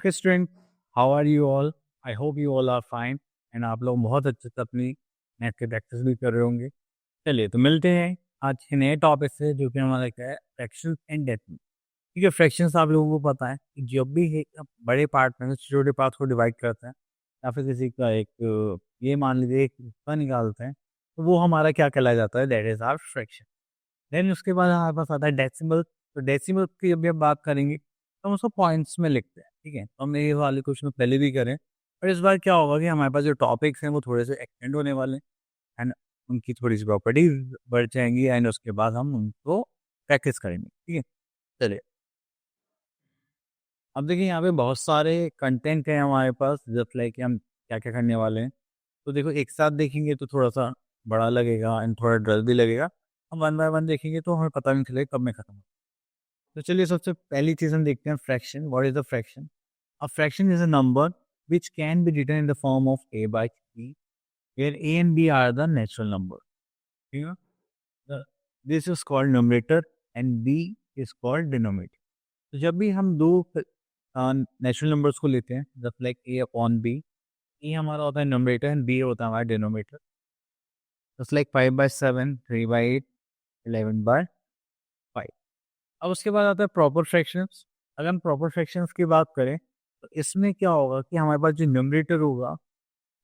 Okay student, how are you all? I hope you all are fine and आप लोग बहुत अच्छे से अपनी नेट की प्रैक्टिस भी कर रहे होंगे। चलिए तो मिलते हैं आज के नए टॉपिक से, जो कि हमारा क्या है, फ्रैक्शंस एंड डेसिमल। ठीक है, फ्रैक्शंस आप लोगों को पता है कि जब भी एक बड़े पार्ट में से छोटे पार्ट को डिवाइड करते हैं या फिर किसी का एक ये मान लीजिए एक हिस्सा निकालते हैं, तो वो हमारा क्या कहलाया जाता है, that is our fraction. Then उसके बाद हमारे पास आता है डेसिमल। तो डेसिमल की जब भी हम बात करेंगे तो हम उसको पॉइंट्स में लिखते हैं। ठीक है, तो हमने ये वाले क्वेश्चन पहले भी करें, और इस बार क्या होगा कि हमारे पास जो टॉपिक्स हैं वो थोड़े से एक्सटेंड होने वाले हैं एंड उनकी थोड़ी सी प्रॉपर्टी बढ़ जाएंगी एंड उसके बाद हम उनको प्रैक्टिस करेंगे। ठीक है, चलिए अब देखिए यहाँ पे बहुत सारे कंटेंट है हमारे पास, जस्ट लाइक हम क्या क्या करने वाले हैं। तो देखो एक साथ देखेंगे तो थोड़ा सा बड़ा लगेगा एंड थोड़ा डर भी लगेगा। हम वन बाय वन देखेंगे तो हमें पता भी नहीं चलेगा कब में खत्म हो। तो चलिए सबसे पहली चीज हम देखते हैं fraction. What is the fraction? A fraction is a number which can be written in the form of a by b, where a and b are the natural number. ठीक है, this is called numerator and b is called denominator. तो जब भी हम दो natural numbers को लेते हैं, just like a upon b, ए हमारा होता है नंबरेटर एंड बी होता है हमारा डिनोमिनेटर। Just like 5/7, 3/8, 11/5। अब उसके बाद आता है प्रॉपर फ्रैक्शंस। अगर हम प्रॉपर फ्रैक्शंस की बात करें तो इसमें क्या होगा कि हमारे पास जो न्यूमरेटर होगा,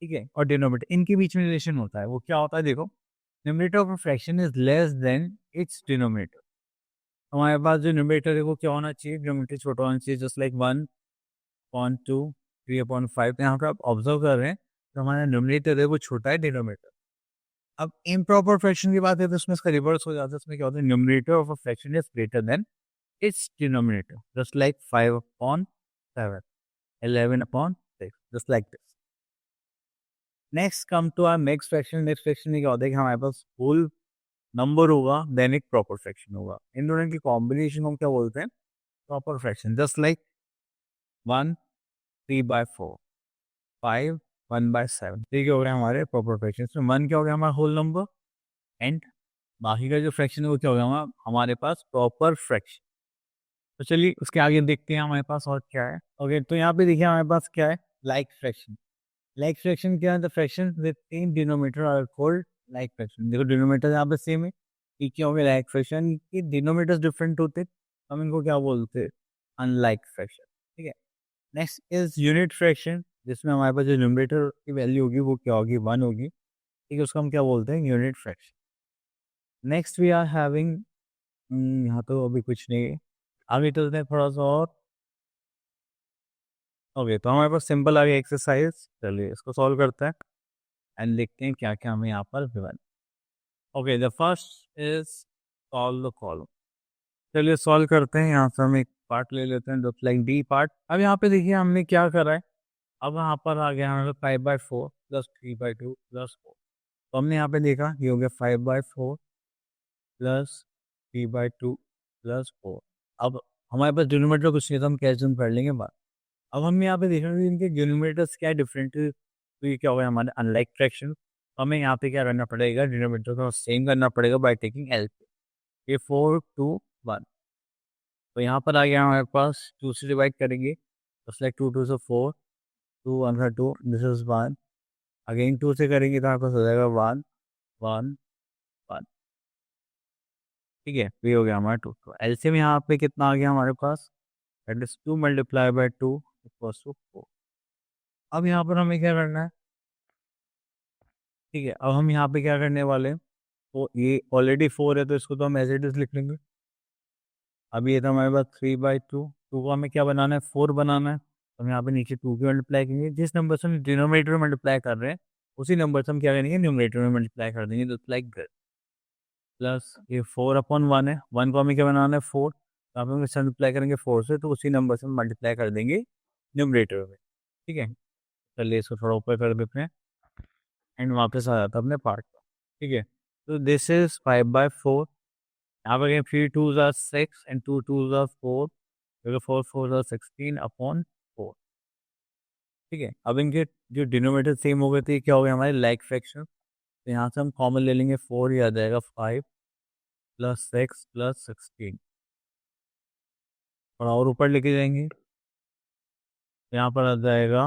ठीक है, और डिनोमिनेटर, इनके बीच में रिलेशन होता है। वो क्या होता है, देखो, numerator of a fraction is less than it's denominator. हमारे पास जो न्यूमरेटर है वो क्या होना चाहिए, डिनोमिनेटर छोटा होना चाहिए, जस्ट लाइक 1/2, 3/5। यहाँ पे आप ऑब्जर्व कर रहे हैं तो हमारा न्यूमरेटर है वो छोटा है डिनोमिनेटर। अब इम्प्रॉपर फ्रैक्शन की बात है तो इसमें इसका रिवर्स हो जाता है। इसमें क्या होता है, numerator of a fraction is greater then its denominator, just like 5/7, 11/6, just like this. Next come to our next fraction. Next fraction में क्या होता है कि हमारे पास whole नंबर होगा देन एक प्रॉपर फ्रैक्शन होगा। इन दोनों की कॉम्बिनेशन को हम क्या बोलते हैं, प्रॉपर फ्रैक्शन। Just like 1 3/4, 5 1/7। ठीक हो गया हमारे प्रॉपर फ्रैक्शन। इसमें 1 क्या हो गया, हमारा होल नंबर, एंड बाकी का जो फ्रैक्शन है वो क्या हो गया हमारे पास प्रॉपर फ्रैक्शन। तो चलिए उसके आगे देखते हैं हमारे पास और क्या है। ओके, तो यहाँ पे देखिए हमारे पास क्या है, लाइक फ्रैक्शन। लाइक फ्रैक्शन क्या है, the fraction with same denominator are called like fraction. देखो डिनोमिनेटर यहाँ पे सेम है, ये क्या हो गया लाइक फ्रैक्शन। के डिनोमिनेटर्स डिफरेंट होते, हम इनको क्या बोलते हैं, अनलाइक फ्रैक्शन। ठीक है, नेक्स्ट इज यूनिट फ्रैक्शन, जिसमें हमारे पास जो न्यूमरेटर की वैल्यू होगी वो क्या होगी, 1 होगी। ठीक है, उसको हम क्या बोलते हैं, unit fraction. Next we are having, यहाँ तो अभी कुछ नहीं है, आगे चलते हैं थोड़ा सा और। ओके, तो हमारे पास सिंपल आ गया एक्सरसाइज। चलिए इसको सॉल्व करते हैं एंड देखते हैं क्या क्या हमें यहाँ पर given. Okay, the first is solve the column. चलिए सॉल्व करते हैं। यहाँ से हम एक पार्ट ले लेते हैं, जस्ट लाइक डी पार्ट। अब यहाँ पे देखिए हमने क्या करा है, अब यहाँ पर आ गया हमारे 5/4 प्लस 3/2 प्लस 4। तो हमने यहाँ पे देखा ये हो गया 5/4 प्लस 3/2 प्लस 4। अब हमारे पास डिनोमिनेटर कुछ नहीं था, हम कैसे कर लेंगे बात। अब हम यहाँ पे देख रहे हैं इनके डिनोमिनेटर्स क्या डिफरेंट है। तो ये क्या होगा हमारे अनलाइक फ्रैक्शन। हमें यहाँ पे क्या करना पड़ेगा, डिनोमिनेटर को सेम करना पड़ेगा बाय टेकिंग एलसीएम। ये 4/2/1। तो यहाँ पर आ गया हमारे पास 2 से डिवाइड करेंगे, जस्ट लाइक 2 2 से 4, 2 1 से 2, दिस इज 1। अगेन 2 से करेंगे तो हमारे पास हो जाएगा 1 1 1। ठीक है, ये हो गया हमारा 2। तो एलसीएम यहाँ पे कितना आ गया हमारे पास, दैट इज 2 × 2 इक्वल्स टू 4। अब यहाँ पर हमें क्या करना है, ठीक है, अब हम यहाँ पे क्या करने वाले हैं, तो ये ऑलरेडी 4 है तो इसको तो हम एज इट इज लिख लेंगे। अब ये था हमारे पास 3/2, 2 को हमें क्या बनाना है, 4 बनाना है। तो हम यहाँ पे नीचे 2 की मल्टीप्लाई करेंगे, जिस नंबर से हम डिनोमिनेटर में मल्टीप्लाई कर रहे हैं उसी नंबर से हम क्या करेंगे, न्यूमरेटर में मल्टीप्लाई कर देंगे, तो लाइक दिस। प्लस ये 4/1 है, 1 को हमें क्या बनाना है, 4। तो आप हम इससे मल्टीप्लाई करेंगे 4 से, तो उसी नंबर से मल्टीप्लाई कर देंगे न्यूमरेटर में। ठीक है, चलिए इसको थोड़ा ऊपर कर देते हैं एंड वापस आ जाता है अपने पार्ट पर। ठीक है, तो दिस इज 5/4। यहाँ पर 3 2 6 एंड 2 2 4, क्योंकि 4 4 16/4। ठीक है, अब इनके जो डिनोमिनेटर सेम हो गए थे, क्या हो गया हमारे लाइक फ्रैक्शन। तो यहाँ से हम कॉमन ले लेंगे, 4 ये आ जाएगा 5 + 6 + 16। और ऊपर लेके जाएंगे यहाँ पर आ जाएगा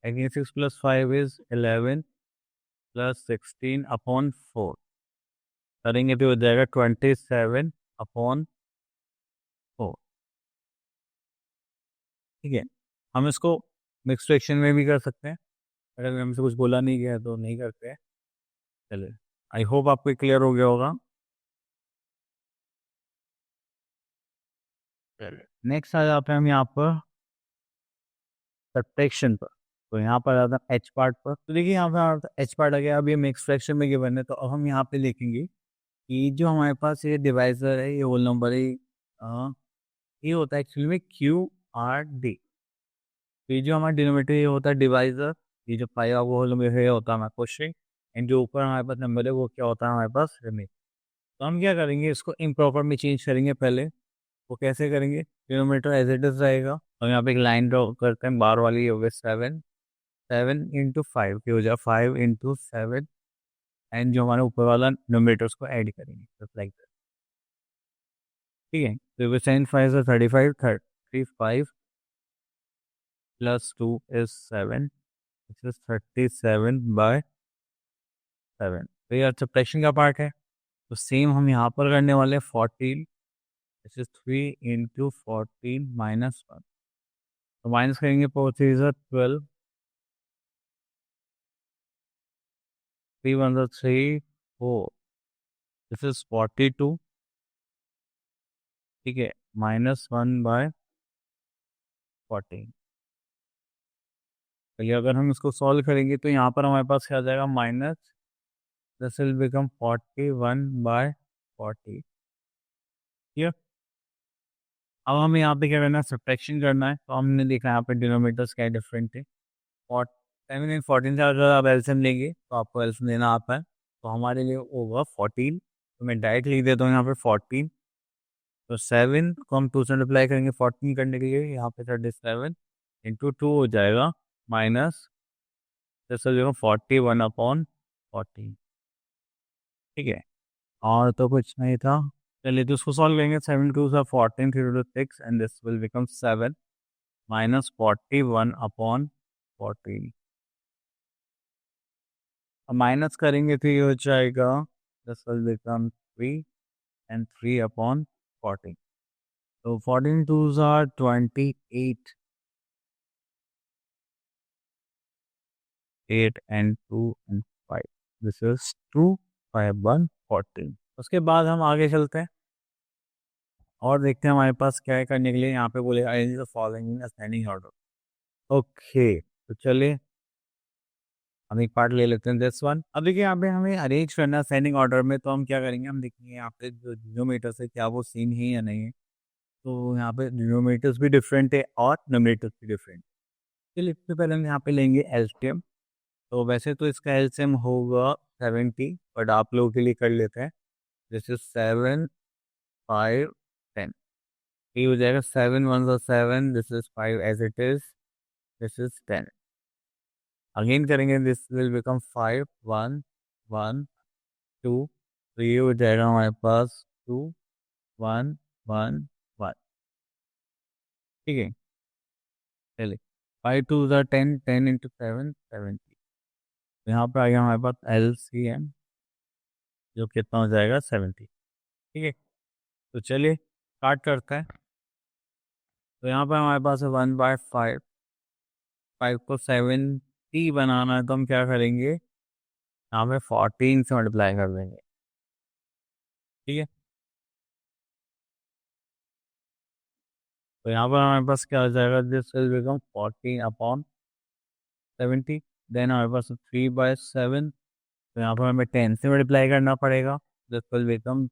अगेन 6 + 5 इज 11 + 16 अपॉन 4 करेंगे तो हो जाएगा 27/4। ठीक है, हम इसको मिक्स फ्रैक्शन में भी कर सकते हैं, अगर हमसे कुछ बोला नहीं गया तो नहीं करते हैं। चलिए, आई होप आपको क्लियर हो गया होगा। नेक्स्ट आ जाते हैं हम यहाँ पर सब्ट्रैक्शन पर। तो यहाँ पर आता है एच पार्ट पर। तो देखिए यहाँ पर एच पार्ट आ गया। अब ये मिक्स फ्रैक्शन में गिवन है, तो अब हम यहाँ पे लिखेंगे कि जो हमारे पास ये डिवाइजर है, ये होल नंबर है, ये होता है एक्चुअली में QRD। तो ये जो हमारा डिनोमिनेटर ये होता है डिवाइजर, ये जो पाई वो होल नंबर है होता है हमारा क्वेश्चन, एंड जो ऊपर हमारे पास नंबर है वो क्या होता है हमारे पास रिमेन। तो हम क्या करेंगे, इसको इम्प्रॉपर में चेंज करेंगे पहले। वो कैसे करेंगे, डिनोमिनेटर एज इट इज रहेगा और यहाँ पे एक लाइन ड्रॉ करते हैं, बार वाली हो गई 7, 7 × 5 की हो जाए 5 × 7, एंड जो हमारे ऊपर वाला नोमिनेटर उसको ऐड करेंगे जस्ट लाइक दैट। ठीक है, तो 7 × 5 is 35, 35 + 2 is 7, which is 37/7। तो ये सब्ट्रैक्शन का पार्ट है। तो सेम हम यहाँ पर करने वाले 14, which is 3 × 14 - 1। तो माइनस करेंगे 4 3 is 12, 3 1 is 3 4, this is 42। ठीक है, -1/14। तो ये अगर हम इसको सॉल्व करेंगे तो यहाँ पर हमारे पास क्या आ जाएगा, माइनस, दिस विल बिकम 41/40। ठीक। अब हमें यहाँ पे क्या करना है, सब्ट्रैक्शन करना है। तो हमने देखा यहाँ पे डिनोमिनेटर्स क्या डिफरेंट थे। 14 से अगर आप एल्सियम लेंगे तो आपको एल्सियम लेना आता है, तो हमारे लिए होगा 14। तो मैं डायरेक्ट लिख देता हूँ यहाँ पे 14। तो 7 को हम 2 से मल्टीप्लाई करेंगे 14 करने के लिए, यहाँ पे 37 × 2 हो जाएगा माइनस, जैसे जो 41/14। ठीक है, और तो कुछ नहीं था। चलिए, तो उसको सॉल्व करेंगे। 7 2 × 14, 3 × 6, एंड दिस विल बिकम 7 -41/14। अब माइनस करेंगे तो ये हो जाएगा, दिस विल बिकम 3, एंड 3/14। तो 14 2s are 28, 8 and 2 and 5, this is 2 5 1 14। उसके बाद हम आगे चलते हैं और देखते हैं हमारे पास क्या है करने के लिए। यहाँ पे बोलेगा arrange the following in ascending order. Okay, तो चलिए हम एक पार्ट ले लेते हैं, दिस वन। अब देखिए यहाँ पे हमें अरेंज करना है असेंडिंग ऑर्डर में। तो हम क्या करेंगे, हम देखेंगे यहाँ पे जो डिनोमिनेटर्स है क्या वो सेम है या नहीं है। तो यहाँ पे डिनोमिनेटर्स भी डिफरेंट है और नोमिनेटर्स भी डिफरेंट। चलिए, इससे पहले हम यहाँ पे लेंगे एलसीएम। तो वैसे तो इसका एलसीएम होगा 70, बट आप लोगों के लिए कर लेते हैं। This is 7 5 10। ये हो जाएगा 7 1 × 7, this is 5 as it is, this is 10। Again करेंगे, दिस विल बिकम 5 1 1 2। तो ये हो जाएगा हमारे पास 2 1 1 1। ठीक है, चलिए 5 2 ज़ा 10, 10 × 7 70। तो यहाँ पर आ गया हमारे पास LCM, जो कितना हो जाएगा 70। ठीक है, तो चलिए स्टार्ट करते हैं। तो यहाँ पर हमारे पास है 1/5। 5 को 70 बनाना है तो हम क्या करेंगे, यहाँ पे 14 से मल्टीप्लाई कर देंगे। ठीक है, तो यहाँ पर हमारे पास क्या हो जाएगा, दिस विल बिकम 14/70। देन हमारे पास 3/7। तो यहाँ पर हमें 10 से मल्टीप्लाई करना पड़ेगा, दिस विल बिकम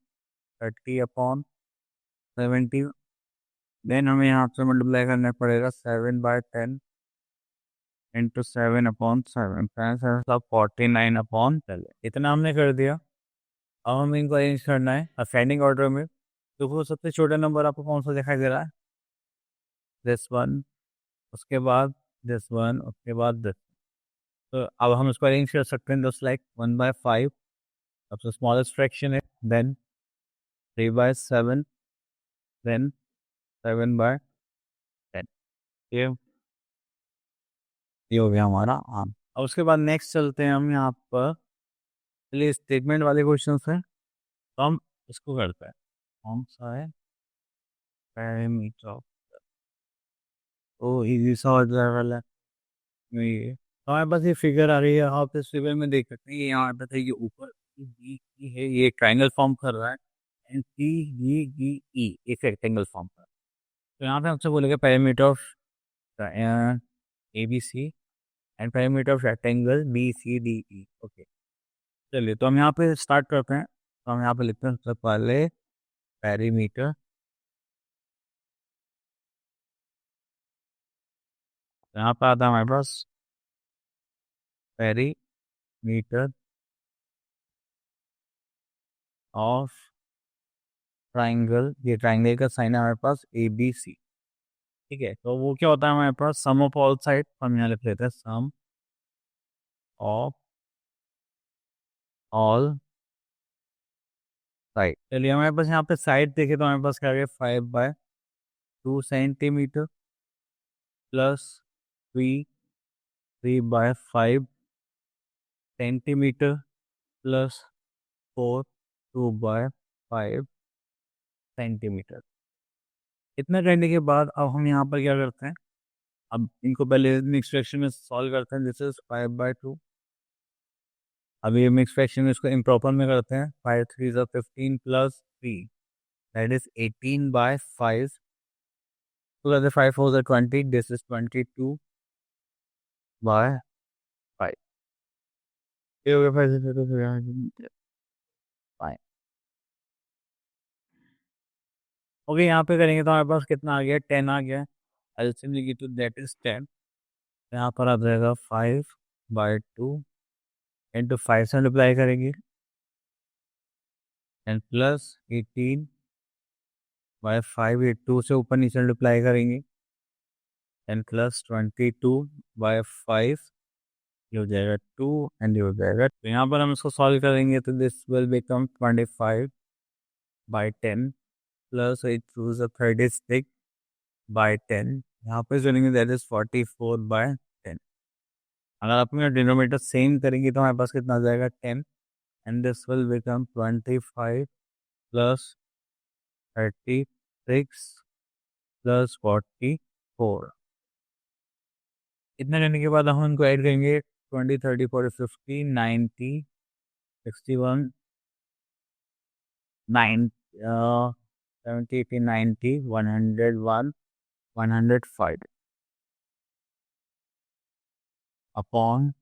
30/70। देन हमें यहाँ से मल्टीप्लाई करना पड़ेगा 7/10 × 7/7, 49/12। इतना हमने कर दिया। अब हमें इनको अरेंज करना है असेंडिंग ऑर्डर में। तो वो सबसे छोटा नंबर आपको कौन सा दिखाई दे रहा है, दिस वन, उसके बाद दिस वन, उसके बाद दिस। तो अब हम इसको अरेंज कर सकते हैं जस्ट लाइक 1/5 सबसे स्मॉलेस्ट फ्रैक्शन है, देन 3/7, देन 7/10। ठीक है, ये हो गया हमारा आम। और उसके बाद नेक्स्ट चलते हैं हम यहाँ पर, चलिए स्टेटमेंट वाले क्वेश्चन है, तो हम इसको करते हैं। कौन सा है, पैरामीटर, ओ इजी सा हो जाने वाला है ये। तो हमारे पास ये फिगर आ रही है, आप इस फिगर में देख सकते हैं, ये यहाँ पे था, ये ऊपर डी ई है, ये ट्राइंगल फॉर्म कर रहा है, एंड सी जी जी ई एक रेक्टेंगल फॉर्म कर रहा है। तो यहाँ पे हमसे बोलेगा parameter of A B C and parameter of rectangle B C D E. Okay, चलिए तो हम यहाँ पे स्टार्ट करते हैं। तो हम यहाँ पे लिखते हैं सबसे पहले पैरीमीटर, यहाँ पे आता है हमारे पास पैरीमीटर ऑफ ट्राइंगल, ये ट्राइंगल का साइन है हमारे पास ए बी सी। ठीक है, तो वो क्या होता है हमारे पास, सम ऑफ ऑल साइड, हम यहाँ लिख लेते हैं सम ऑफ ऑल साइड। चलिए हमारे पास यहाँ पे साइड देखे तो हमारे पास क्या है, 5/2 centimetre plus 3/5 centimetre plus 4 2/5 centimetre. इतना करने के बाद अब हम यहाँ पर क्या करते हैं, अब इनको पहले मिक्स फ्रैक्शन में सॉल्व करते हैं। This is 5/2। अभी ये मिक्स फ्रैक्शन में इसको इम्प्रॉपर में करते हैं, 5 3 15 प्लस 3 दैट इज 18/5, तो 5 4 20, दिस इज 22/5। ये हो गया 5। ओके, यहाँ पे करेंगे तो हमारे पास कितना आ गया, 10 आ गया। एलसीएम लिखी तो दैट इज 10। यहाँ पर आ जाएगा 5/2 इंटू 5 से मल्टीप्लाई करेंगे, एंड प्लस 18/5, ये 2 से ऊपर नीचे मल्टीप्लाई करेंगे, एंड प्लस 22/5, ये हो जाएगा 2, एंड ये हो जाएगा। तो यहाँ पर हम इसको सॉल्व करेंगे तो दिस विल बिकम 25/10 प्लस 8 2 36/10, यहाँ पे जोड़ेंगे दैट इज 44/10। अगर अपने डिनोमिनेटर सेम करेंगे तो हमारे पास कितना आ जाएगा, 10, and this will become 25 plus 36 plus 44। इतना करने के बाद हम उनको ऐड करेंगे, 20 30 40 50 90 61 9 70 80 90 101 105 अपॉन,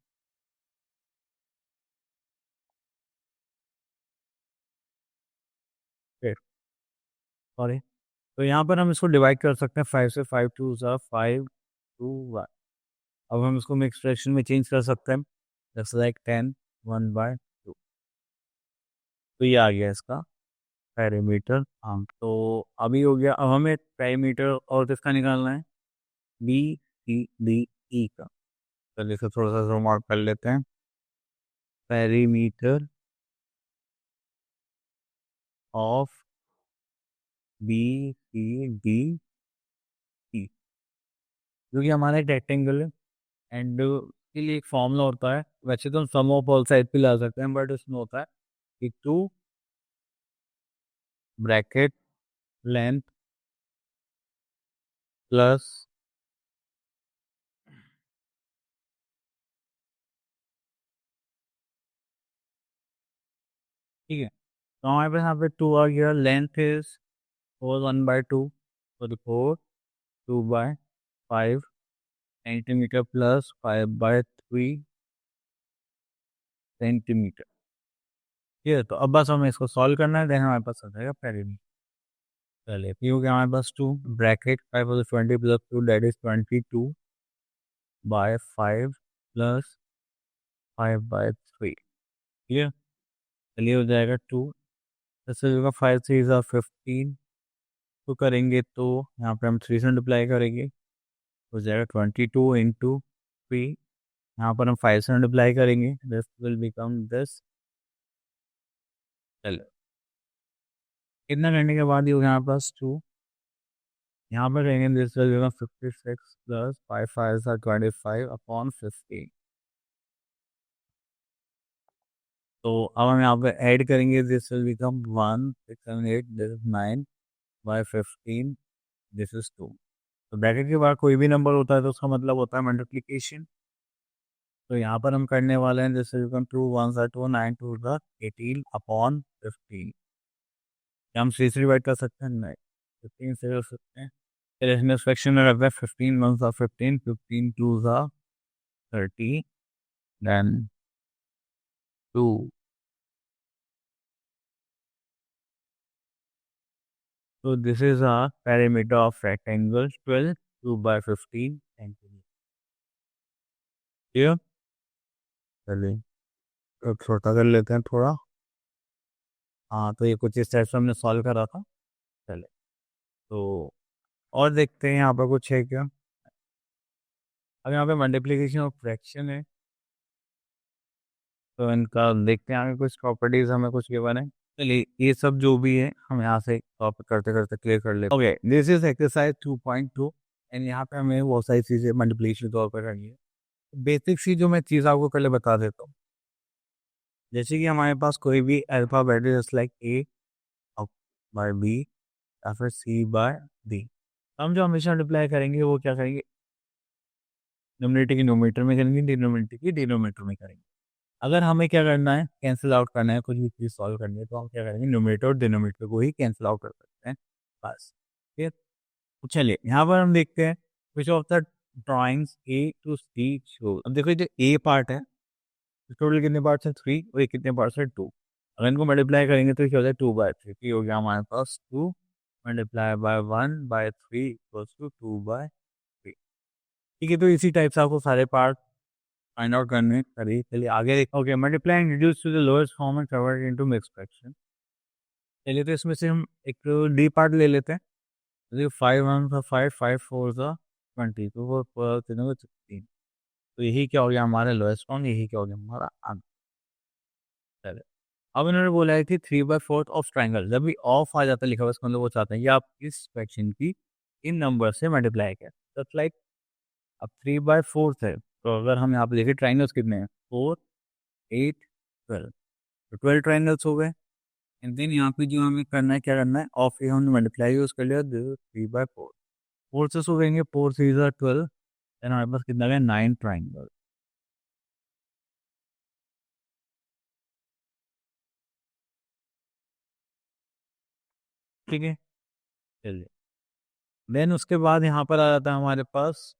सॉरी, तो यहाँ पर हम इसको डिवाइड कर सकते हैं, 5 से 5 2 ज़ा 5 2 1। अब हम इसको मिक्स फ्रैक्शन में चेंज कर सकते हैं, जैसे लाइक 10 1/2। तो ये आ गया इसका पैरामीटर आम। तो अभी हो गया, अब हमें पैरामीटर और किसका निकालना है, बी सी डी ई का। चलिए इसे थोड़ा सा जूम आउट कर लेते हैं। Parameter of B C D E, जो कि हमारा एक रेक्टेंगल है, एंड के लिए एक फॉर्मूला होता है, वैसे तो हम सम ऑफ ऑल साइड पे ला सकते हैं, बट इसमें होता है कि 2 ब्रैकेट लेंथ प्लस, ठीक है, तो हमारे पास यहाँ पे 2 आ गया, लेंथ इज 1/2, तो 2/5 सेंटीमीटर प्लस 5/3 सेंटीमीटर। ठीक है, तो अब बस हमें इसको सॉल्व करना है, देन हमारे पास आ जाएगा पैरामीटर। चलिए, पी हो गया हमारे पास 2 bracket 5/20 plus 2 that is 22/5 plus 5/3। ठीक है, चलिए हो जाएगा 2, जैसे होगा 5 3 15, तो करेंगे तो यहाँ पे हम 3 से मल्टीप्लाई करेंगे, हो जाएगा 22 इंटू 3। यहाँ पर हम 5 से मल्टीप्लाई करेंगे, दिस विल बिकम दिस। चलो, इतना करने के बाद ये हो गया हमारे पास 2, यहाँ पे कहेंगे this will become 56 plus 5 5 are 25 upon 15। तो अब हम यहाँ पे ऐड करेंगे this will become 1 6 7 8 this is 9 by 15 this is 2। तो ब्रैकेट के बाद कोई भी नंबर होता है तो उसका मतलब होता है मल्टीप्लिकेशन। तो यहाँ पर हम करने वाले हैं दिस विल बिकम 2 1 सा 2 9 2 सा 18 अपॉन 15। क्या हम 3 से डिवाइड कर सकते हैं? नहीं, 15 से कर सकते हैं। फिर इसमें फ्रैक्शन में करते हैं 15 1 सा 15 15 2 सा 30 then 2। So this is a perimeter of rectangle 12 2 by 15 centimeter. Clear? चलिए अब छोटा कर लेते हैं थोड़ा। हाँ, तो ये कुछ इस टाइप से हमने सॉल्व करा था। चले तो और देखते हैं यहाँ पर कुछ है क्या। अब यहाँ पे मल्टीप्लिकेशन और फ्रैक्शन है, तो इनका देखते हैं आगे कुछ प्रॉपर्टीज हमें कुछ गिवन है। चलिए ये सब जो भी है हम यहाँ से टॉपिक करते करते क्लियर कर लेते हैं। Okay, this is exercise 2.2 and यहाँ पे हमें बहुत सारी चीज़ें मल्टीप्लिकेशन के तौर पर करनी है। बेसिक सी जो मैं चीज़ आपको पहले बता देता हूँ, जैसे कि हमारे पास कोई भी अल्फाबेट है just like A by B या फिर सी बाय डी, हम जो हमेशा मल्टीप्लाई करेंगे वो क्या करेंगे, न्यूमरेटर की न्यूमरेटर में करेंगे, डिनोमिनेटर की डिनोमिनेटर में करेंगे। अगर हमें क्या करना है, कैंसिल आउट करना है, कुछ भी चीज़ सॉल्व करनी है, तो हम क्या करेंगे, न्यूमरेटर और डिनोमिनेटर को ही कैंसिल आउट कर सकते हैं बस। ठीक है, तो चलिए यहाँ पर हम देखते हैं which of the drawings A to C show. अब देखो जो ए पार्ट है टोटल कितने पार्ट्स हैं, 3, और ये कितने पार्ट्स हैं, 2। अगर इनको मल्टीप्लाई करेंगे तो क्या हो जाए 2/3, तो ये हो गया हमारे पास 2 मल्टीप्लाई बाय 1/3 इक्वल्स टू 2/3। ठीक है, तो इसी टाइप से आपको सारे पार्ट फाइंड आउट करने करिए। चलिए आगे देखो। Okay, multiply reduce to the lowest form and convert into mix fraction. चलिए तो इसमें से हम एक डी पार्ट ले लेते हैं। जैसे 5 1 का 5 5 4 का 20, तो वो 16। तो यही क्या हो गया हमारा लोएस्ट फॉर्म, यही क्या हो गया हमारा आंसर। अब इन्होंने बोला है कि 3/4 ऑफ ट्राइंगल, जब भी ऑफ आ जाता है लिखा हुआ इसका मतलब वो चाहते हैं कि आप इस फ्रैक्शन की इन नंबर से मल्टीप्लाई करें। जस्ट लाइक अब 3/4 है, तो अगर हम यहाँ पे देखें ट्राइंगल्स कितने हैं, 4 8 12, तो 12 ट्राइंगल्स हो गए। एंड देन यहाँ पे जो हमें करना है, क्या करना है, ऑफ ये हमने मल्टीप्लाई यूज कर लिया 3/4, 4 से सो करेंगे 4 3 12, देन हमारे पास कितना गया 9 ट्राइंगल। ठीक है, चलिए देन उसके बाद यहाँ पर आ जाता है हमारे पास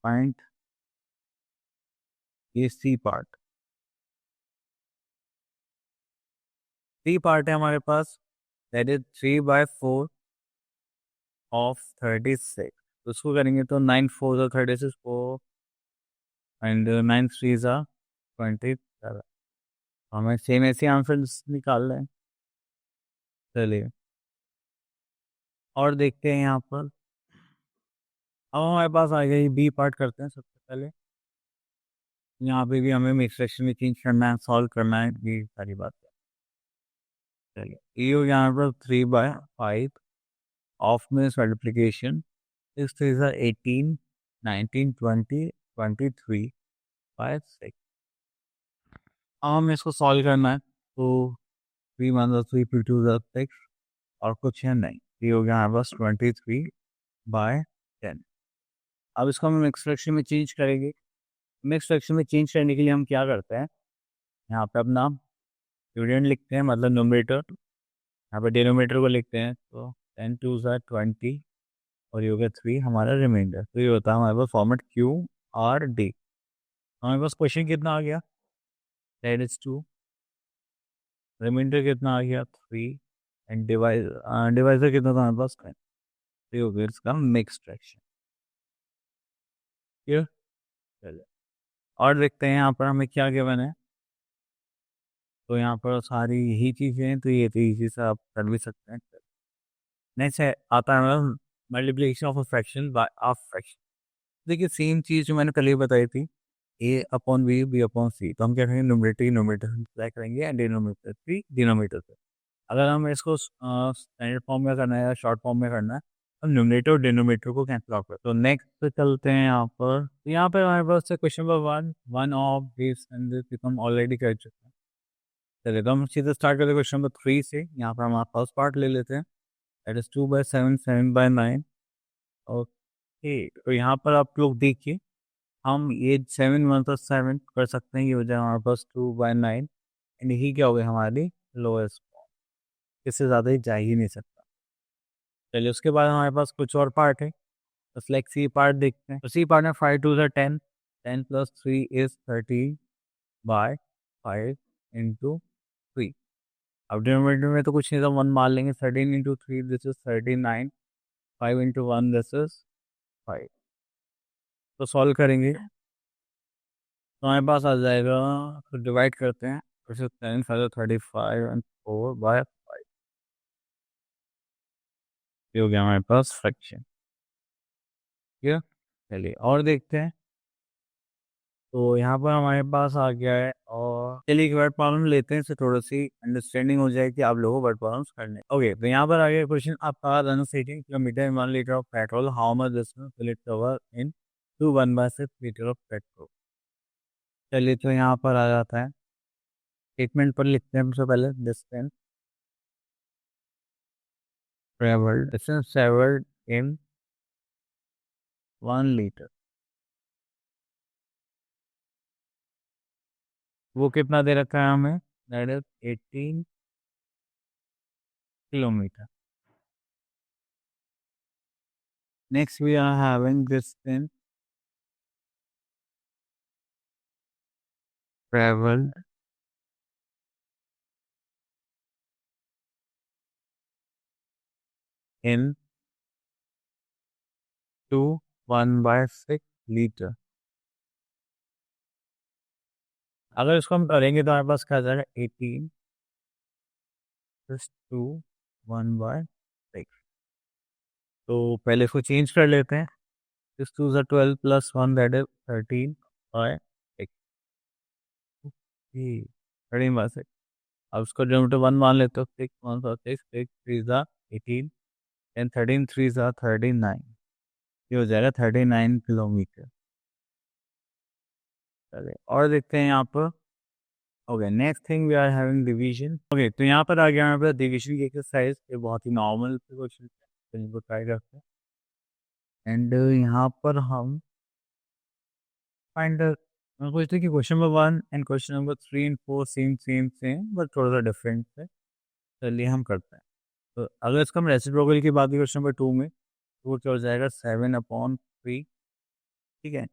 पॉइंट ये सी पार्ट। सी पार्ट है हमारे पास, दैट इज 3/4 ऑफ 36। तो उसको करेंगे तो 9 4 जा 36 4 एंड 9 3 जा 27। हमें सेम ऐसे आंसर निकाल रहे हैं। चलिए और देखते हैं यहाँ पर। अब हमारे पास आ गई बी पार्ट, करते हैं सबसे पहले। यहाँ पे भी हमें मिक्स फ्रैक्शन में चेंज करना है, सॉल्व करना है, ये सारी बात है। चलिए ये हो गया यहाँ पर 3/5 ऑफ में मल्टीप्लीकेशन 6 3 जा 18 19 20 23 5 6। अब हमें इसको सॉल्व करना है, तो 3 1 जा 3 3 2 जा 6 और कुछ है नहीं, ये हो गया हमारे पास 23/10। अब इसको हम मिक्स फ्रैक्शन में चेंज करेंगे। मिक्स फ्रैक्शन में चेंज करने के लिए हम क्या करते हैं, यहाँ पे अपना डिविडेंड लिखते हैं, मतलब नोमिनेटर, यहाँ पे डिनोमिनेटर को लिखते हैं, तो 10 2 जा 20 और ये हो गया 3 हमारा रिमाइंडर। तो ये होता है हमारे पास फॉर्मेट QRD। हमारे पास क्वेश्चन कितना आ गया, दैट इज 2, रिमाइंडर कितना आ गया 3 एंड डिवाइजर कितना था हमारे पास 10। तो ये हो गया इसका मिक्स फ्रैक्शन। क्लियर, चलिए और देखते हैं यहाँ पर हमें क्या गिवन है। तो यहाँ पर सारी यही चीज़ें हैं, तो ये तो इजी से आप कर भी सकते हैं। नेक्स्ट है आता है multiplication of a fraction by half fraction. देखिए सेम चीज़ जो मैंने पहले ही बताई थी, A/B B/C, तो हम क्या करेंगे, न्यूमरेटर की न्यूमरेटर मल्टीप्लाई करेंगे एंड डिनोमिनेटर की डिनोमिनेटर से। अगर हम इसको स्टैंडर्ड फॉर्म में करना है या शॉर्ट फॉर्म में करना है, अब न्यूमरेटर और डिनोमिनेटर को कैंसिल आउट कर। तो नेक्स्ट पे चलते हैं यहाँ पर। तो यहाँ पर हमारे पास है question number 1, 1 of this and this हम ऑलरेडी कर चुके हैं। चलिए तो हम सीधे स्टार्ट करते हैं क्वेश्चन नंबर 3 से। यहाँ पर हम फर्स्ट पार्ट ले लेते हैं, दैट इज 2/7, 7/9। ओके, तो यहाँ पर आप लोग देखिए, हम ये 7 1 7 कर सकते हैं, ये हो जाए हमारे पास 2/9 एंड यही क्या हो गया हमारी लोएस्ट फॉर्म, इससे ज़्यादा ही जा ही नहीं सकता। चलिए उसके बाद हमारे पास कुछ और पार्ट है, बस लाइक सी पार्ट देखते हैं। तो सी पार्ट में 5 2 10, 10 + 3 इज 30/5 इंटू 3। अब डिनोमिनेटर में तो कुछ नहीं था, 1 मान लेंगे, 13 into 3 this is 39, 5 into 1 this is 5। तो सॉल्व करेंगे तो हमारे पास आ जाएगा, तो डिवाइड करते हैं, फिर से 10 5 35 एंड 4/5। ये हो गया हमारे पास फ्रैक्शन। ठीक है, चलिए और देखते हैं। तो यहाँ पर हमारे पास आ गया है, और चलिए एक वर्ड प्रॉब्लम लेते हैं, इससे थोड़ी सी अंडरस्टैंडिंग हो जाए कि आप लोगों को वर्ड प्रॉब्लम्स करने। ओके, तो यहाँ पर आ गया क्वेश्चन, आपका run 18 kilometre in 1 litre of petrol, how much distance will it cover in 1/6 litre of petrol. चलिए तो यहाँ पर आ जाता है, स्टेटमेंट पर लिखते हैं सबसे पहले, distance travelled, distance travelled in 1 litre, वो कितना दे रखा है हमें, that is 18 kilometre. Next we are having distance travelled in 1/6 litre. अगर इसको हम करेंगे तो हमारे पास क्या आ जाएगा, 18 + 2 1/6। तो पहले इसको चेंज कर लेते हैं, 6 2 ज़ा 12 + 1 दैट इज 13/6। 13/6। अब उसको डिनोमिनेटर 1 मान लेते हो, 6 1 6 6 3 ज़ा 18 एंड 13 3 ज़ा 39, ये हो जाएगा 39 किलोमीटर। चलिए और देखते हैं यहाँ पर। Okay, next thing we are having division. Okay, तो यहाँ पर आ गया हमारे पास डिवीजन की एक्सरसाइज, ये बहुत ही नॉर्मल क्वेश्चन है, तो इनको ट्राई करते हैं। एंड यहाँ पर हम फाइंड सोचते हैं कि question number 1 and question number 3 and 4 same same same but थोड़ा सा डिफरेंट है। चलिए हम करते हैं। तो अगर इसका हम रेसिप्रोकल की बात करें क्वेश्चन नंबर 2 में, तो वो क्या हो जाएगा, 7/3। ठीक है,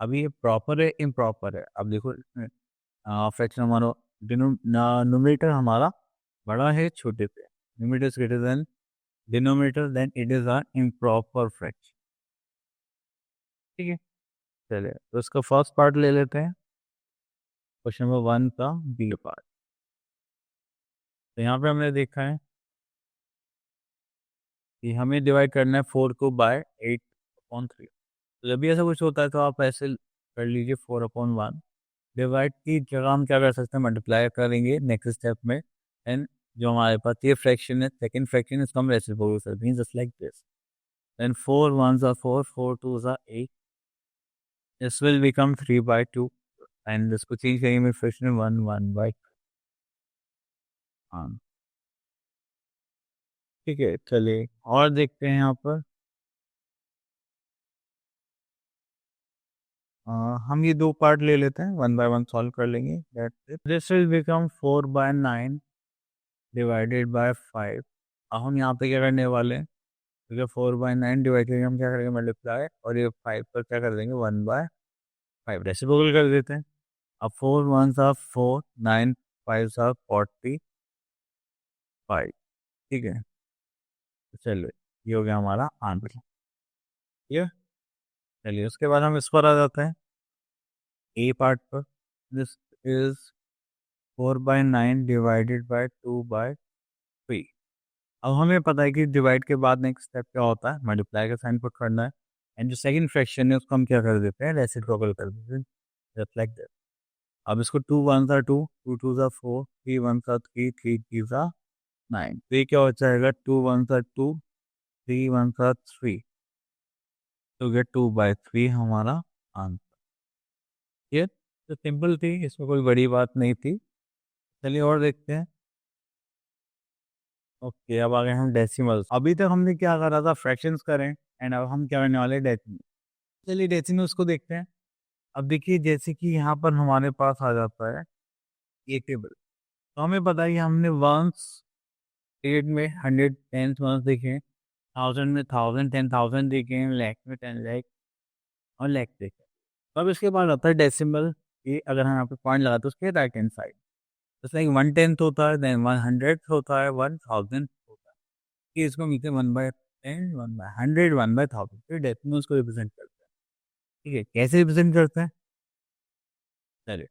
अभी ये प्रॉपर है इम्प्रॉपर है, अब देखो इसमें फ्रैक्शन हमारा न्यूमरेटर हमारा बड़ा है छोटे पे, numerator is greater than denominator, then it is a improper fraction. ठीक है, चलिए तो इसका फर्स्ट पार्ट ले लेते हैं, क्वेश्चन नंबर 1 का बी पार्ट। तो यहाँ पे हमने देखा है कि हमें डिवाइड करना है 4 को बाय 8/3। तो जब भी ऐसा कुछ होता है तो आप ऐसे कर लीजिए, 4/1। डिवाइड की जगह हम क्या कर सकते हैं, मल्टीप्लाई करेंगे नेक्स्ट स्टेप में, एंड जो हमारे पास ये फ्रैक्शन है, सेकंड फ्रैक्शन, इसको हम रेसिप्रोकल कर सकते हैं, just like this. Then 4 1s are 4, 4 2s are 8, this will become 3/2 and इसको चेंज करेंगे में फ्रैक्शन 1/1। हाँ, ठीक है, चलिए और देखते हैं यहाँ पर। हम ये दो पार्ट ले लेते हैं, 1/1 सॉल्व कर लेंगे, that's it. This will become 4/9 divided by 5। अब हम यहाँ पे क्या करने वाले हैं, क्योंकि 4/9 डिवाइड करके हम क्या करेंगे, मल्टीप्लाई, और ये 5 पर क्या कर देंगे, 1/5 रेसिप्रोकल कर देते हैं। अब 4 1s are 4, 9 5s are 45। ठीक है, तो चलिए ये हो गया हमारा आंसर। ठीक है, चलिए उसके बाद हम इस पर आ जाते हैं, ए पार्ट पर। This is 4/9 divided by 2/3। अब हमें पता है कि डिवाइड के बाद नेक्स्ट स्टेप क्या होता है, मल्टीप्लाई का साइन पुट करना है, एंड जो सेकंड फ्रैक्शन है उसको हम क्या कर देते हैं, रेसिप्रोकल कर देते हैं, जस्ट लाइक दैट। अब इसको 2 1s are 2, 2 2s are 4, 3 1s are 3, 3 3s are 9। तो ये क्या हो जाएगा, 2 1s are 2, 3 1 का 3, तो गेट 2/3 हमारा आंसर। ये तो सिंपल थी, इसमें कोई बड़ी बात नहीं थी। चलिए और देखते हैं। ओके, अब आ गए हम डेसिमल्स। अभी तक हमने क्या करा था, फ्रैक्शंस करें, एंड अब हम क्या करने वाले, डेसिमल। चलिए डेसिमल्स को देखते हैं। अब देखिए जैसे कि यहाँ पर हमारे पास आ जाता है ये टेबल, तो हमें पता है कि हमने वंस, एट में 100 टेंस वंस देखे हैं, 1000 में 1000 10,000 देखे हैं, लैख में 10 लाख और लैख देखे हैं। तो अब इसके बाद आता है डेसिमल। ये अगर हम यहाँ पे पॉइंट लगाते हैं उसके राइट हैंड साइड, जैसे लाइक 1/10 होता है, देन 100 होता है, 1000 होता है, कि इसको मिलते हैं 1/10 1/100 1/1000, फिर डेसिमल्स को रिप्रेजेंट करते हैं। ठीक है, कैसे रिप्रेजेंट करते हैं, चलिए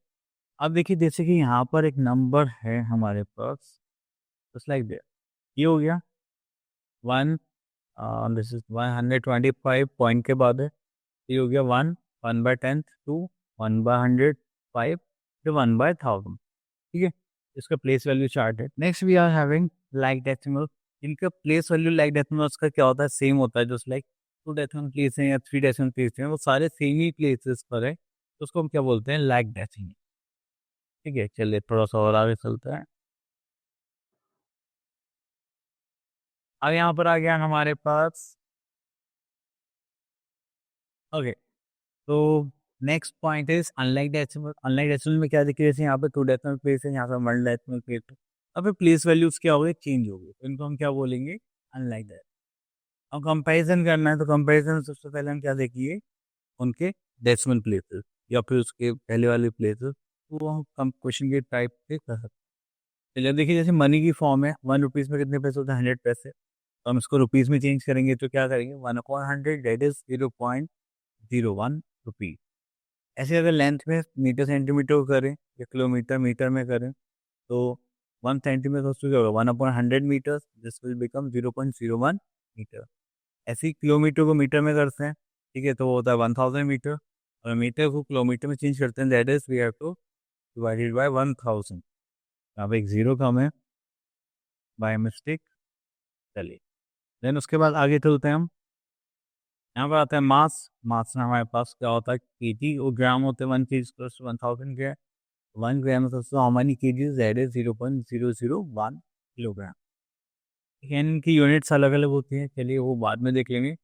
अब देखिए जैसे कि यहाँ पर एक नंबर है हमारे पास, जस्ट लाइक दैट, ये हो गया 1, दिस इज 125 पॉइंट के बाद है, ये हो गया 1, 1/10 2, 1/100 5, फिर 1/1000। ठीक है, इसका प्लेस वैल्यू चार्ट है। Next we are having like decimal. इनका प्लेस वैल्यू लाइक डेसिमल्स का क्या होता है, सेम होता है, जस्ट लाइक 2 डेसिमल प्लेस है या 3 डेसिमल प्लेस है, वो सारे सेम ही प्लेसेस पर है, तो उसको हम क्या बोलते हैं, लाइक डेसिमल। ठीक है, चलिए थोड़ा सा और आगे चलते हैं। अब यहाँ पर आ गया हमारे पास, ओके, तो next point is unlike decimal. Unlike decimal में क्या देखिए, जैसे यहाँ पे 2 डेसिमल प्लेस है, यहाँ पे 1 डेसिमल प्लेस है, अब प्लेस वैल्यूज क्या हो गए, चेंज हो गए, तो इनको हम क्या बोलेंगे, अनलाइक डेसिमल। अब कंपैरिजन करना है, तो कंपैरिजन सबसे पहले हम क्या देखिए, उनके डेसिमल प्लेसेस या फिर उसके पहले वाले प्लेसेस, तो वो हम क्वेश्चन के टाइप से कर सकते हैं। चलिए देखिए, जैसे मनी की फॉर्म है, 1 रुपीज़ में कितने पैसे होते हैं, 100 पैसे, तो हम इसको रुपीज़ में चेंज करेंगे, तो क्या करेंगे, 1/100 दैट इज 0.01 रुपीज़। ऐसे अगर लेंथ में मीटर सेंटीमीटर को करें या किलोमीटर मीटर में करें, तो 1 सेंटीमीटर क्या होगा, 1/100 metre, this will become 0.01 metre. ऐसे ही किलोमीटर को मीटर में करते हैं, ठीक है, तो वो होता है 1000 मीटर, और मीटर को किलोमीटर में चेंज करते हैं, that is we have to divided by 1000। यहाँ पे एक जीरो कम है बाय मिस्टेक। चलिए देन उसके बाद आगे चलते हैं हम। यहाँ पर आता है मास। मास में हमारे पास क्या होता है, केजी और ग्राम होते हैं, 1 kg 1000 के, 1 gram how many kgs, that is 0.001 kilogram. इनकी यूनिट्स अलग अलग होती हैं, चलिए वो बाद में देख लेंगे।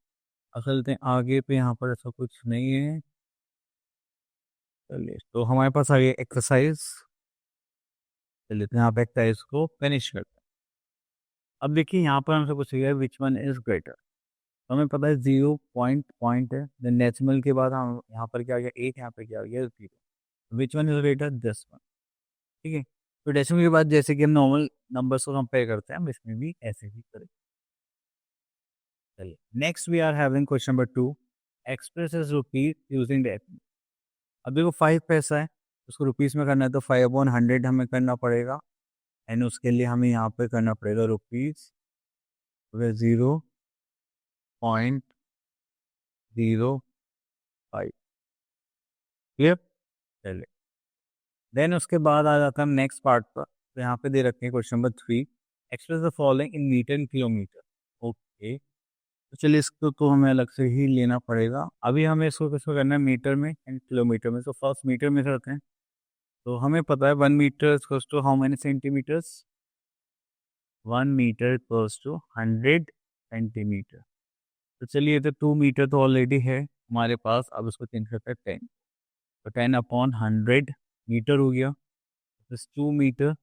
असल में आगे पे यहाँ पर ऐसा कुछ नहीं है। चलिए तो हमारे पास आगे एक्सरसाइज, चलिए तो यहाँ पे एक्सरसाइज को फिनिश करते हैं। अब देखिए यहाँ पर हमसे पूछा गया विच वन इज ग्रेटर, तो हमें पता है 0 पॉइंट पॉइंट है, देन डेसिमल के बाद हम यहाँ पर क्या आ गया 8, यहाँ पे क्या आ गया 0, which one is greater, this one. ठीक है, तो डेसिमल के बाद जैसे कि हम नॉर्मल नंबर्स को कंपेयर करते हैं, हम इसमें भी ऐसे ही करें। चलिए next we are having question number 2, express as rupees using decimal. अब देखो 5 पैसा है, उसको रुपीज़ में करना है, तो 5/100 हमें करना पड़ेगा, एंड उसके लिए हमें यहाँ पे करना पड़ेगा रुपीज़ 0.05। क्लियर, चलिए देन उसके बाद आ जाता है हम नेक्स्ट पार्ट पर, तो यहाँ पे दे रखे हैं question number 3, express the following in metre in kilometre. Okay, तो चलिए इसको तो हमें अलग से ही लेना पड़ेगा, अभी हमें इसको किसको करना है, मीटर में एंड किलोमीटर में। तो फर्स्ट मीटर में करते हैं, तो हमें पता है 1 metre to how many centimetres, 1 metre equals to 100 centimetre. तो चलिए, तो 2 मीटर तो ऑलरेडी है हमारे पास, अब उसको चेंज करते हैं 10, तो 10/100 मीटर हो गया, प्लस 2 मीटर,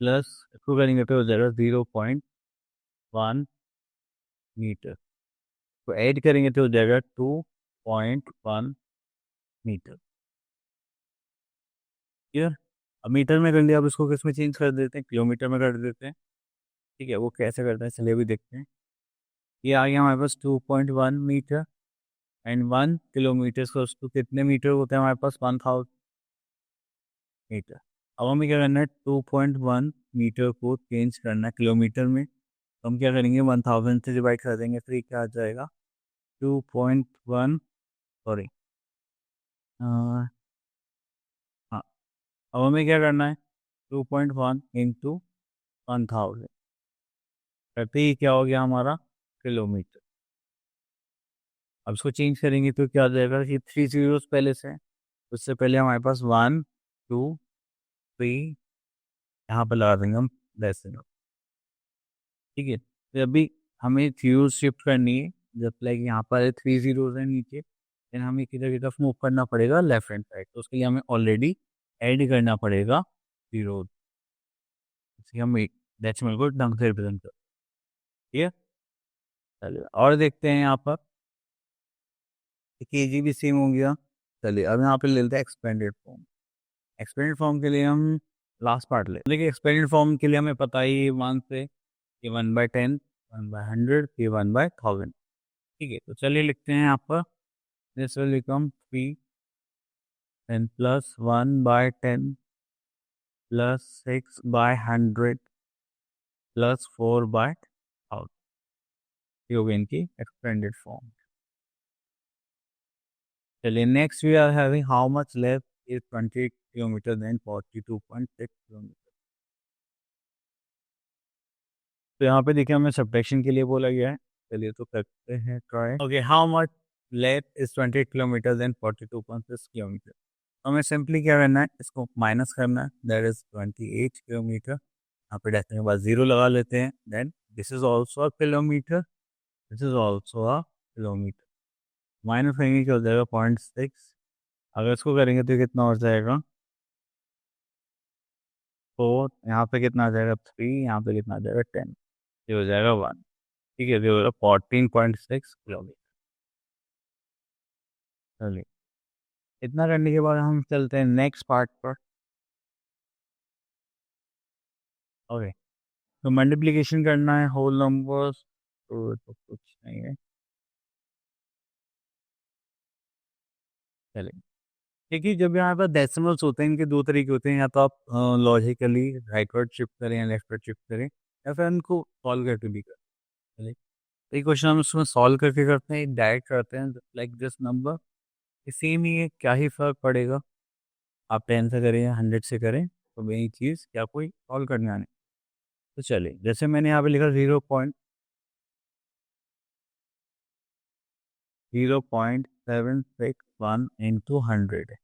प्लस इसको करेंगे तो हो जाएगा 0.1 मीटर, तो ऐड करेंगे तो हो जाएगा 2.1 मीटर। क्लियर, अब मीटर में कर लिया, अब इसको किस में चेंज कर देते हैं, किलोमीटर में कर देते हैं। ठीक है, वो कैसे करते हैं चलिए अभी देखते हैं। ये आ गया हमारे पास 2.1 मीटर, एंड 1 किलोमीटर को उसको कितने मीटर होते हैं हमारे पास, 1000 मीटर। अब हमें क्या करना है, 2.1 मीटर को चेंज करना है किलोमीटर में, तो हम क्या करेंगे, 1000 से डिवाइड कर देंगे, फिर क्या आ जाएगा 2.1, सॉरी, हाँ, अब हमें क्या करना है, 2.1 इंटू 1000, करते ही क्या हो गया हमारा किलोमीटर। अब इसको चेंज करेंगे तो क्या आ जाएगा कि 3 जीरोस पहले से हैं। उससे पहले हमारे पास 1 2 3 यहाँ पे लगा देंगे हम डेसिमल। ठीक है, तो अभी हमें जीरो शिफ्ट करनी है। जब लाइक यहाँ पर 3 जीरोस है नीचे, देन हमें किधर की तरफ मूव करना पड़ेगा, लेफ्ट हैंड साइड। तो उसके लिए हमें ऑलरेडी ऐड करना पड़ेगा जीरो। इसलिए हम डेसिमल को ढंग से रिप्रेजेंट कर। ठीक है, चलिए और देखते हैं यहाँ पर केजी भी सेम हो गया। चलिए अब यहाँ पे ले लेते हैं एक्सपेंडेड फॉर्म। एक्सपेंडेड फॉर्म के लिए हम लास्ट पार्ट ले, देखिए एक्सपेंडेड फॉर्म के लिए हमें पता ही 1 से कि 1/10, 1/100, कि 1/1000। ठीक है, तो चलिए लिखते हैं यहाँ पर this will become 3 and plus 1/10 plus 6/100 plus 4/1000। ये हो गई इनकी एक्सपेंडेड फॉर्म। चलिए next we are having how much left is 20 kilometre then 42.6 kilometre. तो यहाँ पे देखिए हमें सब्ट्रैक्शन के लिए बोला गया है। चलिए तो करते हैं try. Okay, how much left is 20 kilometre then 42.6 kilometre. हमें सिंपली क्या करना है, इसको माइनस करना है, दैट इज 28 किलोमीटर। यहाँ पे डेसिमल के बाद जीरो लगा लेते हैं, then this is also a kilometre, this is also a kilometre. Minus करेंगे क्या हो जाएगा 0.6। अगर इसको करेंगे तो कितना हो जाएगा 4, यहाँ पे कितना आ जाएगा 3, यहाँ पे कितना आ जाएगा 10, ये हो जाएगा 1। ठीक है, ये हो जाएगा 14.6 किलोमीटर। चलिए इतना करने के बाद हम चलते हैं नेक्स्ट पार्ट पर। ओके, तो मल्टीप्लिकेशन करना है होल नंबर्स, तो कुछ नहीं है। चलिए देखिए, जब यहाँ पर डेसिमल्स होते हैं इनके दो तरीके होते हैं, या तो आप लॉजिकली राइटवर्ड शिफ्ट करें या लेफ्टवर्ड शिफ्ट करें, या फिर इनको सॉल्व करके भी करें। चलिए तो ये क्वेश्चन हम उसमें सॉल्व करके करते हैं, डायरेक्ट करते हैं लाइक दिस नंबर। सेम ही है, क्या ही फर्क पड़ेगा, आप 10 से करें या 100 से करें, तो वही चीज़ क्या कोई सॉल्व करने आने। तो चलिए जैसे मैंने यहाँ पे लिखा 0.761 इंटू 100।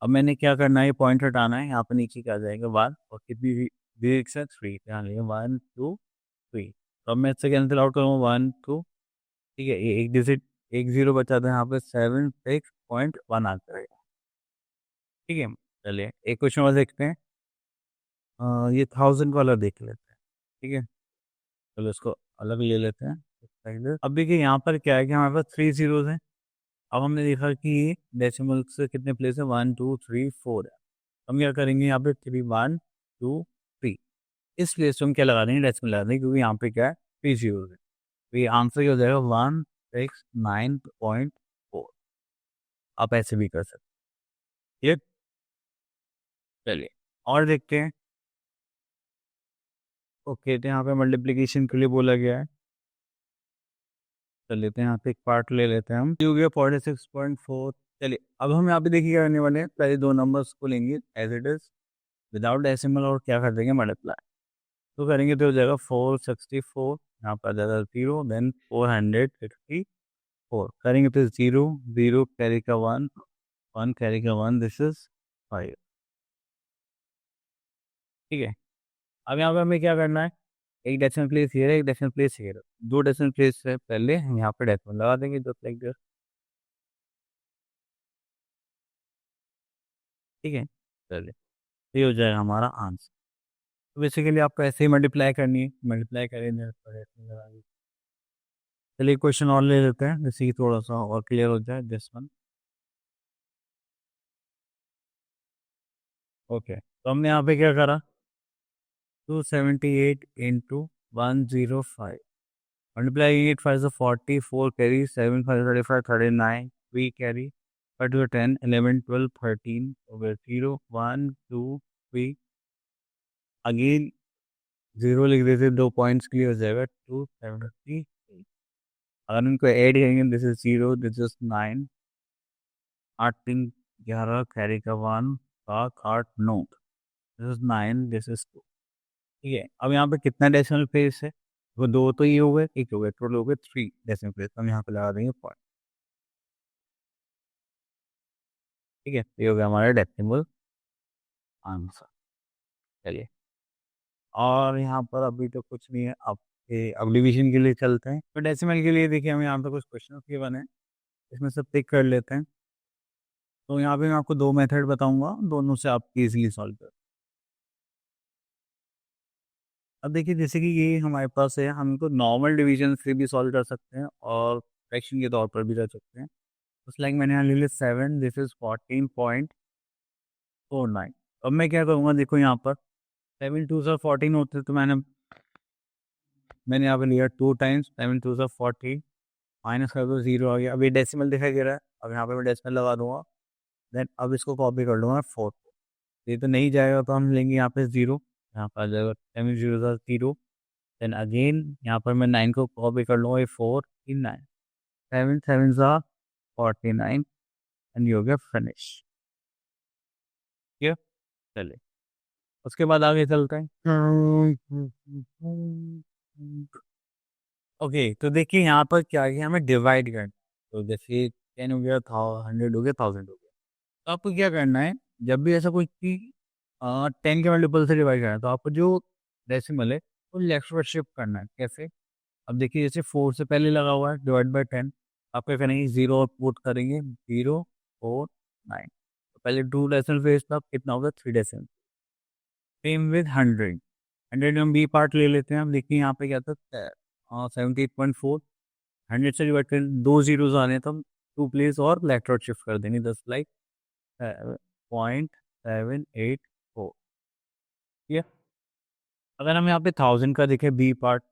अब मैंने क्या करना है, ये पॉइंट हटाना है, यहाँ पर नीचे क्या आ जाएगा 1, और कितनी डिजिट है 3, ध्यान रखिए 1 2 3। तो अब मैं इससे कैंसिल आउट करूँगा 1 2। ठीक है, ये एक डिजिट, एक जीरो बचा था यहाँ पे, 76.1 आ जाएगा। ठीक है, चलिए एक क्वेश्चन और देखते हैं। ये 1000 वाला देख लेते हैं। ठीक है, चलो इसको अलग ले लेते हैं। अब देखिए यहाँ पर क्या है कि हमारे पास 3 जीरोज हैं। अब हमने देखा कि डेसिमल से कितने प्लेस है, 1 2 3 4 है। हम क्या करेंगे, यहाँ पे 3 1 2 3, इस प्लेस पे हम क्या लगा देंगे, डेसिमल लगा देंगे, क्योंकि यहाँ पे क्या है 3 जीरोज है। तो ये आंसर क्या हो जाएगा 169.4। आप ऐसे भी कर सकते हैं। ये चलिए और देखते हैं। ओके, तो यहाँ पे मल्टीप्लीकेशन के लिए बोला गया है। चल लेते हैं यहाँ पे एक पार्ट ले लेते हैं हम, हो गया 46.4। चलिए अब हम यहाँ पे देखिए क्या करने वाले हैं, पहले दो नंबर्स को लेंगे as it is without decimal, और क्या कर देंगे मल्टीप्लाई। तो करेंगे तो हो जाएगा 464, यहाँ पर आ जाएगा 0, देन 454 करेंगे तो 0 0 कैरी का 1 1 कैरी का 1, दिस इज 5। ठीक है, अब यहाँ पे हमें क्या करना है, एक डेसिमल प्लेस हियर है, एक डेसिमल प्लेस हियर है। दो डेसिमल प्लेस से पहले हम यहाँ पे डेसिमल लगा देंगे, जस्ट लाइक दिस। ठीक है, चलिए ये हो जाएगा हमारा आंसर। तो बेसिकली आपको ऐसे ही मल्टीप्लाई करनी है, मल्टीप्लाई करेंगे तो डेसिमल लगा देंगे। चलिए क्वेश्चन और ले लेते हैं, जैसे कि थोड़ा सा और क्लियर हो जाए दिस वन। ओके, तो हमने यहाँ पे क्या करा, 278 इंटू 105 मल्टीप्लाई 8 5 से 40, 4 carry, 7 5 35 39, 3 carry, 5 to 10 11 12 13 over 0 1 2 3। Again zero लिख देते, दो पॉइंट्स के लिए हो जाएगा 273। अगर इनको ऐड करेंगे, this is 0 this is 9, 8 3 11 carry का 1 सात 8 9, दिस इज 9 दिस इज 2। ठीक है, अब यहाँ पे कितना डेसिमल प्लेस है, वो 2 तो ये हो गए, 1 हो गए, टोटल हो गए 3 डेसिमल प्लेस। हम यहाँ पे लगा देंगे पॉइंट। ठीक है, ये हो गया हमारा डेसिमल आंसर। चलिए, और यहाँ पर अभी तो कुछ नहीं है, अब ये अब डिवीजन के लिए चलते हैं। तो डेसिमल के लिए देखिए, हम यहाँ पे कुछ क्वेश्चन के बने, इसमें सब टिक कर लेते हैं। तो यहाँ पे मैं आपको 2 मेथड बताऊंगा, दोनों से आप इजीली सॉल्व कर। अब देखिए, जैसे कि ये हमारे पास है, हम इनको नॉर्मल डिवीजन से भी सॉल्व कर सकते हैं और फ्रैक्शन के तौर पर भी कर सकते हैं। तो लाइक मैंने यहाँ ले लिया 7, दिस इज 14.49। अब मैं क्या करूँगा, देखो यहाँ पर 7 2 से 14 होते, तो मैंने यहाँ पे लिया 2 टाइम्स 7 2 से 14, माइनस कर दो, 0 आ गया। अब ये डेसिमल दिखाई दे रहा है, अब यहाँ पे मैं डेसिमल लगा दूंगा। देन अब इसको कॉपी कर लूँगा 4। ये तो नहीं जाएगा, तो हम लेंगे यहाँ पे 0, यहाँ पर आ जाएगा 7 0 से 0। देन अगेन यहाँ पर मैं 9 को कॉपी कर लूँगा, ये 4 इन 9, 7 7 सा 49, एंड ये हो गया फिनिश। ठीक है, चलिए उसके बाद आगे चलते हैं। ओके, तो देखिए यहाँ पर क्या है, हमें डिवाइड करना है। तो जैसे 10 हो गया, 100 हो गया, 1000 हो गया। तो आपको क्या करना है, जब भी ऐसा कोई चीज 10 के मल्टीपल से डिवाइड करना है, तो आपको जो डेसिमल है वो लेफ्ट पर शिफ्ट करना है। कैसे? अब देखिए, जैसे 4 से पहले लगा हुआ है, डिवाइड बाई 10। आप क्या करेंगे, 0 और पुट करेंगे, 0 4 9। तो पहले 2 डेसिमल फेस था, कितना होगा, 3 डेसिमल। Same with 100। 100 में हम बी पार्ट ले लेते हैं। हम देखिए यहाँ पे क्या था, 78.4। 100 से डिवाइड कर, 2 जीरोज आ रहे हैं, तो हम 2 प्लेस और लेफ्ट आउट शिफ्ट कर देंगे, 10 लाइक 0.784। ठीक है, अगर हम यहाँ पे 1000 का देखें बी पार्ट,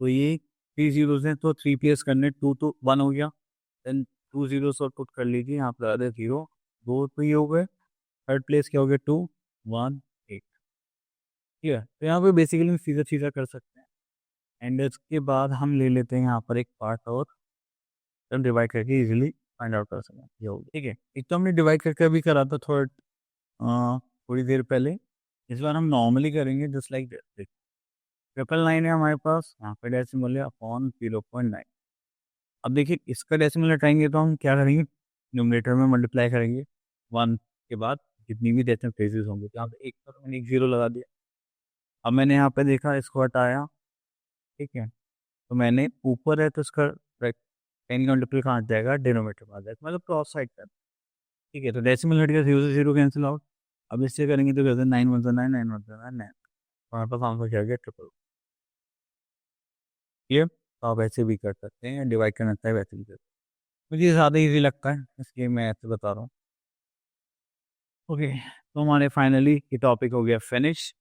तो ये 3 जीरोज हैं, तो 3 प्लेस करने, 2 तो 1 हो गया। देन 2 जीरोज और पुट कर लीजिए, यहाँ पे आ रहे 0, 2 तो ये हो गए। थर्ड प्लेस क्या हो गया, 2 1 8। ठीक है, तो यहाँ पे बेसिकली हम सीधा सीधा कर सकते हैं। एंड इसके बाद हम ले लेते हैं यहाँ पर एक पार्ट, और हम डिवाइड करके इजीली फाइंड आउट कर सकते हैं। ये हो गया। ठीक है, एक तो हमने डिवाइड करके अभी करा था थोड़ी देर पहले। इस बार हम नॉर्मली करेंगे, जस्ट लाइक दिस। 999 है हमारे पास, यहाँ पे डेसिमल है अपॉन 0.9। अब देखिए, इसका डेसिमल हटाएंगे तो हम क्या करेंगे, न्यूमरेटर में मल्टीप्लाई करेंगे 1 के बाद जितनी भी डेसिमल प्लेसेस होंगे। तो यहाँ पे एक पर मैंने एक 0 लगा दिया। अब मैंने यहाँ पे देखा, इसको हटाया। ठीक है, तो मैंने ऊपर है, तो इसका 10 का मल्टीपल कहाँ आ जाएगा, डिनोमीटर में आ जाएगा, मतलब क्रॉस साइड पर। ठीक है, तो डेसिमल हट गया, 0 से 0 कैंसिल आउट। अब इससे करेंगे तो कहते हैं 9 1 9 9 1 9 9। हमारे पास आंसर क्या गया, ट्रिपल। ये तो आप ऐसे भी कर सकते हैं, डिवाइड करना चाहे वैसे भी कर सकते हैं। मुझे ज़्यादा इजी लगता है, इसलिए मैं ऐसे बता रहा हूँ। ओके, तो हमारे फाइनली ये टॉपिक हो गया फिनिश।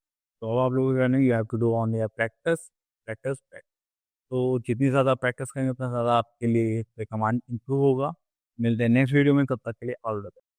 तो अब आप लोगों को करना है, you have to do on your practice practice practice. तो जितनी ज़्यादा प्रैक्टिस करेंगे, उतना ज़्यादा आपके लिए कमांड इंप्रूव होगा। मिलते हैं नेक्स्ट वीडियो में, तब तक के लिए ऑल द बेस्ट।